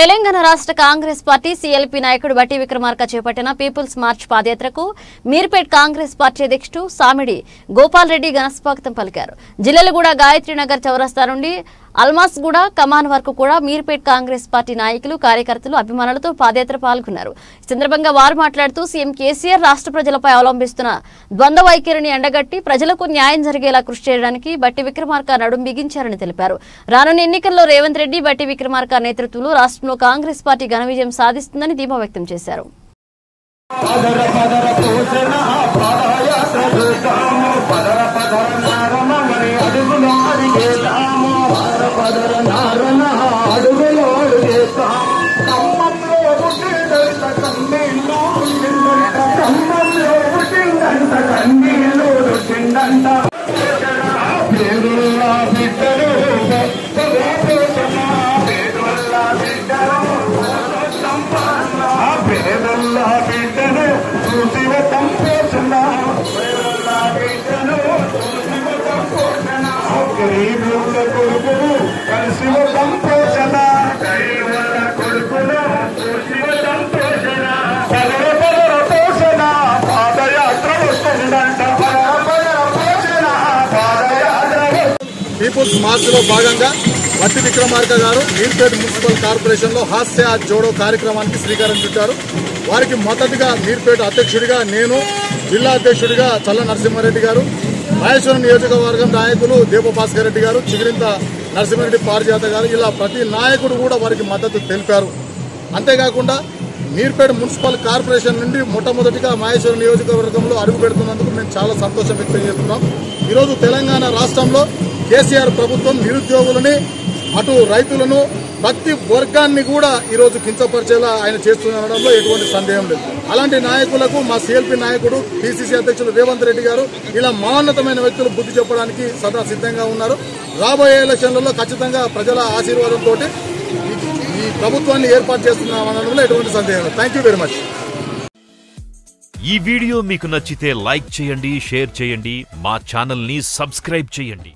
తెలంగాణ రాష్ట్ర Congress party CLP నాయకుడు బట్టి విక్రమార్క చేపట్టిన పీపుల్స్ మార్చ్ పాదయాత్రకు మీర్పేట్ కాంగ్రెస్ పార్టీ అధ్యక్షుడు సామిడి గోపాల్ రెడ్డి ఘనస్వాగతం పలికారు. జిల్లెలగూడ గాయత్రీనగర్ చౌరస్తా నుండి అల్మాస్గూడ కమాన్ వరకు కూడా మీర్పేట్ కాంగ్రెస్ పార్టీ నాయకులు కార్యకర్తలు అభిమానులతో పాదయాత్ర పాల్గొన్నారు. ఈ సందర్భంగా వారు మాట్లాడుతూ సీఎం కేసీఆర్ రాష్ట్ర ప్రజలపై అవలంబిస్తున్న ద్వంద్వ వైఖరిని ఎండగట్టి ప్రజలకు న్యాయం జరిగేలా కృషి చేయడానికి బట్టి విక్రమార్క నడుం బిగించారని తెలిపారు. రానున్న ఎన్నికల్లో రేవంత్ రెడ్డి బట్టి విక్రమార్క నేతృత్వంలో రాష్ట్రంలో కాంగ్రెస్ పార్టీ ఘన విజయం సాధిస్తుందని ధీమా వ్యక్తం చేశారు. పీపుల్స్ మార్చ్ లో భాగంగా బట్టి విక్రమార్క గారు మీర్పేట్ మున్సిపల్ కార్పొరేషన్ లో హాస్య జోడో కార్యక్రమానికి శ్రీకారం చుట్టారు. వారికి మద్దతుగా మీర్పేట అధ్యక్షుడిగా నేను, జిల్లా అధ్యక్షుడిగా చల్ల నరసింహారెడ్డి గారు, మహేశ్వరం నియోజకవర్గం నాయకులు దీపభాస్కర్ రెడ్డి గారు, చిగిరింత నరసింహారెడ్డి పారిజాత గారు, ఇలా ప్రతి నాయకుడు కూడా వారికి మద్దతు తెలిపారు. అంతేకాకుండా మీర్పేట మున్సిపల్ కార్పొరేషన్ నుండి మొట్టమొదటిగా మహేశ్వరం నియోజకవర్గంలో అడుగు పెడుతున్నందుకు మేము చాలా సంతోషం వ్యక్తం చేస్తున్నాం. ఈరోజు తెలంగాణ రాష్ట్రంలో కేసీఆర్ ప్రభుత్వం నిరుద్యోగులని, అటు రైతులను, ప్రతి వర్గాన్ని కూడా ఈరోజు కించపరిచేలా ఆయన చేస్తుండడంలో ఎటువంటి సందేహం లేదు. అలాంటి నాయకులకు మా సీఎల్పీ నాయకుడు పిసిసి అధ్యక్షులు రేవంత్ రెడ్డి గారు ఇలా మహోన్నతమైన వ్యక్తులు బుద్ధి చెప్పడానికి సదా సిద్ధంగా ఉన్నారు. రాబోయే ఎలక్షన్లలో ఖచ్చితంగా ప్రజల ఆశీర్వాదంతో ఈ ప్రభుత్వాన్ని ఏర్పాటు చేస్తున్నామనడంలో ఎటువంటి సందేహం లేదు. Thank you very much. ఈ వీడియో మీకు నచ్చితే లైక్ చేయండి, షేర్ చేయండి, మా ఛానల్ ని సబ్స్క్రైబ్ చేయండి.